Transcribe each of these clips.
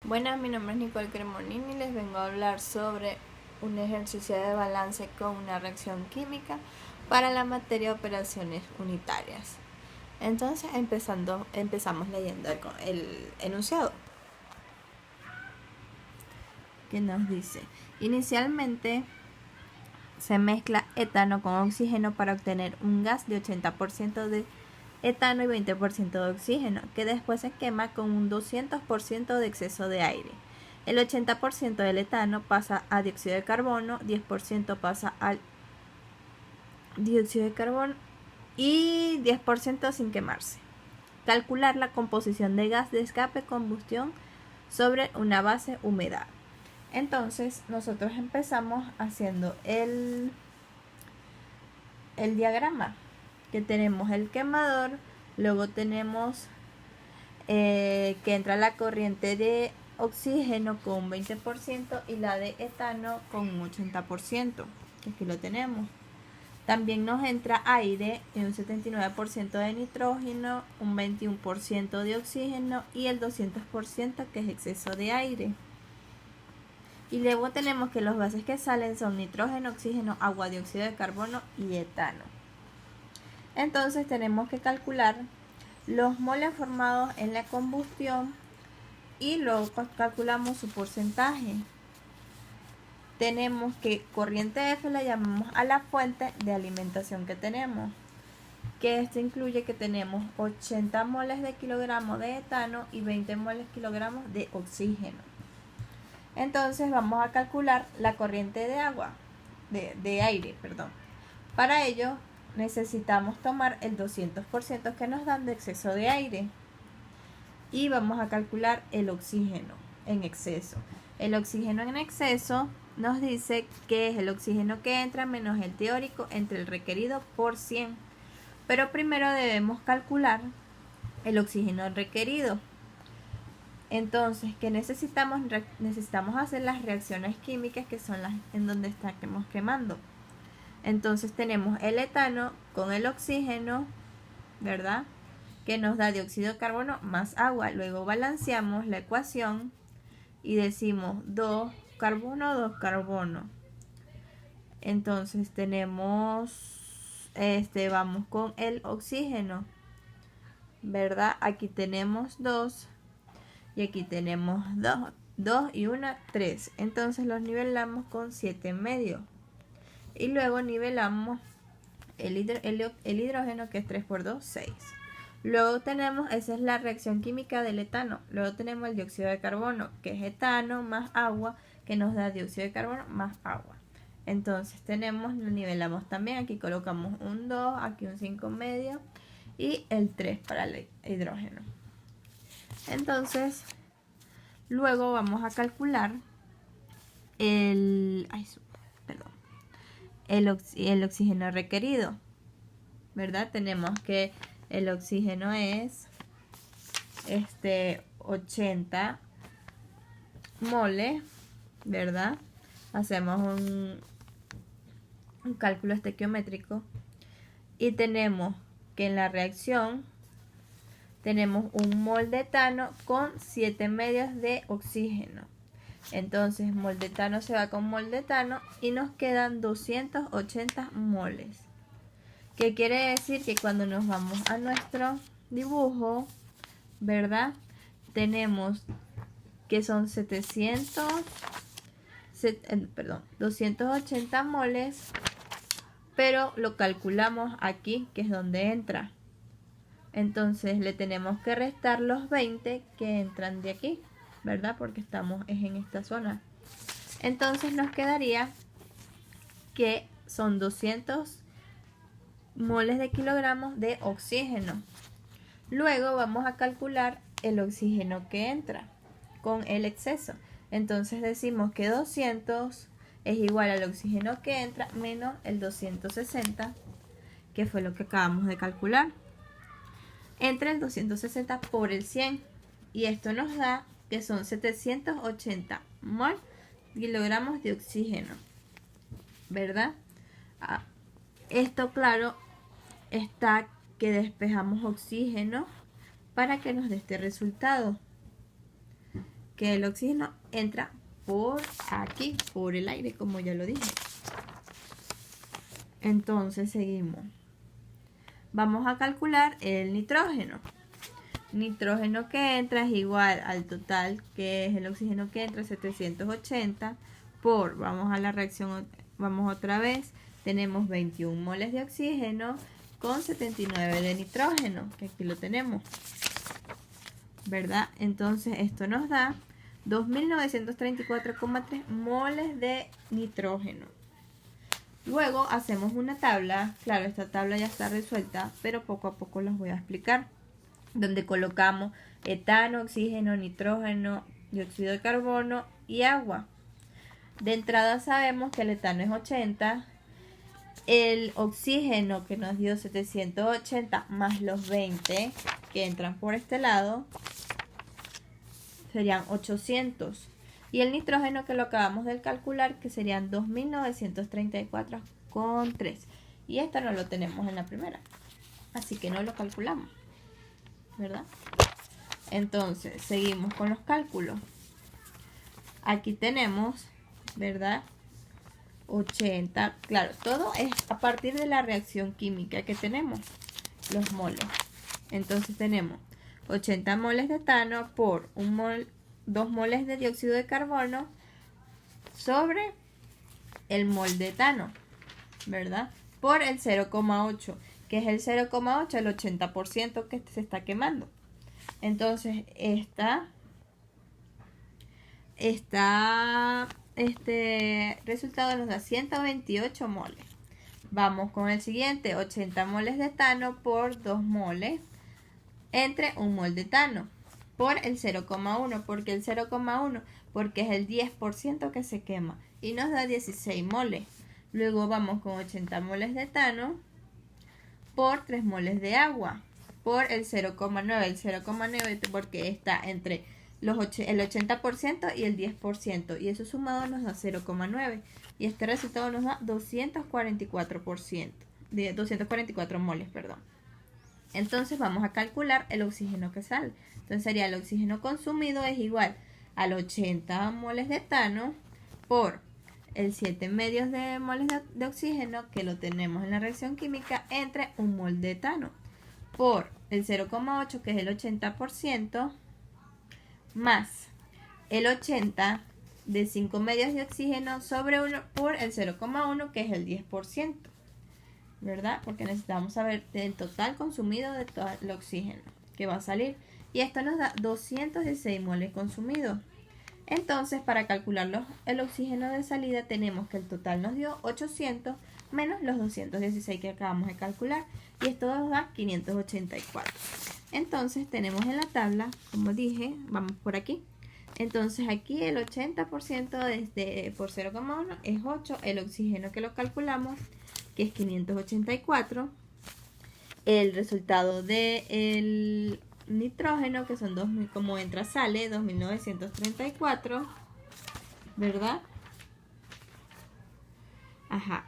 Buenas, mi nombre es Nicole Cremonini y les vengo a hablar sobre un ejercicio de balance con una reacción química para la materia de operaciones unitarias. Entonces empezamos leyendo el enunciado, que nos dice: inicialmente se mezcla etano con oxígeno para obtener un gas de 80% de etano y 20% de oxígeno, que después se quema con un 200% de exceso de aire. El 80% del etano pasa a dióxido de carbono, 10% pasa al dióxido de carbono y 10% sin quemarse. Calcular la composición de gas de escape combustión sobre una base humedad. Entonces nosotros empezamos haciendo el diagrama, que tenemos el quemador, luego tenemos que entra la corriente de oxígeno con un 20% y la de etano con un 80%, que aquí lo tenemos. También nos entra aire en un 79% de nitrógeno, un 21% de oxígeno y el 200% que es exceso de aire. Y luego tenemos que los gases que salen son nitrógeno, oxígeno, agua, dióxido de carbono y etano. Entonces tenemos que calcular los moles formados en la combustión y luego calculamos su porcentaje. Tenemos que corriente F la llamamos a la fuente de alimentación que tenemos, que esto incluye que tenemos 80 moles de kilogramo de etano y 20 moles kilogramos de oxígeno. Entonces vamos a calcular la corriente de aire. Para ello necesitamos tomar el 200% que nos dan de exceso de aire y vamos a calcular el oxígeno en exceso. El oxígeno en exceso nos dice que es el oxígeno que entra menos el teórico entre el requerido por 100. Pero primero debemos calcular el oxígeno requerido. Entonces, ¿qué necesitamos? Necesitamos hacer las reacciones químicas, que son las en donde estamos quemando. Entonces tenemos el etano con el oxígeno, ¿verdad?, que nos da dióxido de carbono más agua. Luego balanceamos la ecuación y decimos 2 carbono, 2 carbono. Entonces tenemos, vamos con el oxígeno, ¿verdad? Aquí tenemos 2 y aquí tenemos 2 y 1, 3. Entonces los nivelamos con 7,5. Y luego nivelamos el hidrógeno, que es 3 por 2, 6. Luego tenemos, esa es la reacción química del etano. Luego tenemos el dióxido de carbono, que es etano más agua, que nos da dióxido de carbono más agua. Entonces tenemos, lo nivelamos también. Aquí colocamos un 2, aquí un 5,5 y el 3 para el hidrógeno. Entonces, luego vamos a calcular el oxígeno requerido, ¿verdad? Tenemos que el oxígeno es 80 moles, ¿verdad? Hacemos un cálculo estequiométrico y tenemos que en la reacción tenemos un mol de etano con 7 medios de oxígeno. Entonces mol de etano se va con mol de etano y nos quedan 280 moles. ¿Qué quiere decir? Que cuando nos vamos a nuestro dibujo, ¿verdad?, tenemos que son 280 moles, pero lo calculamos aquí, que es donde entra. Entonces le tenemos que restar los 20 que entran de aquí, ¿verdad?, porque estamos en esta zona. Entonces nos quedaría que son 200 moles de kilogramos de oxígeno. Luego vamos a calcular el oxígeno que entra con el exceso. Entonces decimos que 200 es igual al oxígeno que entra menos el 260, que fue lo que acabamos de calcular, entre el 260 por el 100, y esto nos da que son 780 kilogramos de oxígeno, ¿verdad? Esto, claro está, que despejamos oxígeno para que nos dé este resultado. que el oxígeno entra por aquí, por el aire, como ya lo dije. Entonces seguimos. Vamos a calcular el nitrógeno. Nitrógeno que entra es igual al total, que es el oxígeno que entra, 780, por, vamos a la reacción, vamos otra vez, tenemos 21 moles de oxígeno con 79 de nitrógeno, que aquí lo tenemos, ¿verdad? Entonces esto nos da 2.934,3 moles de nitrógeno. Luego hacemos una tabla, claro, esta tabla ya está resuelta, pero poco a poco los voy a explicar, donde colocamos etano, oxígeno, nitrógeno, dióxido de carbono y agua. De entrada sabemos que el etano es 80, el oxígeno que nos dio 780 más los 20 que entran por este lado serían 800. Y el nitrógeno que lo acabamos de calcular, que serían 2.934,3. Y esto no lo tenemos en la primera, así que no lo calculamos, ¿verdad? Entonces, seguimos con los cálculos. Aquí tenemos, ¿verdad? 80, claro, todo es a partir de la reacción química que tenemos, los moles. Entonces tenemos 80 moles de etano por 2 moles de dióxido de carbono sobre el mol de etano, ¿verdad? Por el 0,8, que es el 0,8, el 80% que se está quemando. Entonces este resultado nos da 128 moles. Vamos con el siguiente, 80 moles de etano por 2 moles entre 1 mol de etano por el 0,1, porque el 0,1 porque es el 10% que se quema y nos da 16 moles. Luego vamos con 80 moles de etano por 3 moles de agua por el 0,9, el 0,9 porque está entre el 80% y el 10%, y eso sumado nos da 0,9, y este resultado nos da 244 moles, perdón. Entonces vamos a calcular el oxígeno que sale. Entonces sería el oxígeno consumido es igual al 80 moles de etano por el 7 medios de moles de oxígeno, que lo tenemos en la reacción química, entre 1 mol de etano por el 0,8, que es el 80%, más el 80 de 5 medios de oxígeno sobre 1 por el 0,1, que es el 10%, ¿verdad? Porque necesitamos saber el total consumido de todo el oxígeno que va a salir. Y esto nos da 216 moles consumidos. Entonces, para calcular el oxígeno de salida, tenemos que el total nos dio 800 menos los 216 que acabamos de calcular. Y esto nos da 584. Entonces, tenemos en la tabla, como dije, vamos por aquí. Entonces, aquí el 80% por 0,1 es 8. El oxígeno que lo calculamos, que es 584. El resultado del nitrógeno, que son 2000, como entra sale, 2934, ¿verdad? Ajá.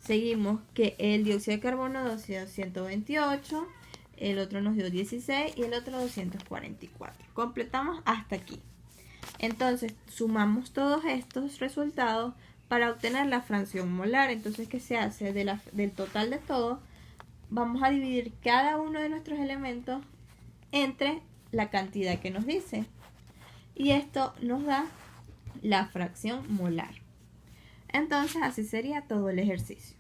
Seguimos que el dióxido de carbono nos dio 128, el otro nos dio 16 y el otro 244. Completamos hasta aquí. Entonces, sumamos todos estos resultados para obtener la fracción molar. Entonces, ¿qué se hace? Del total de todo, vamos a dividir cada uno de nuestros elementos entre la cantidad que nos dice. Y esto nos da la fracción molar. Entonces, así sería todo el ejercicio.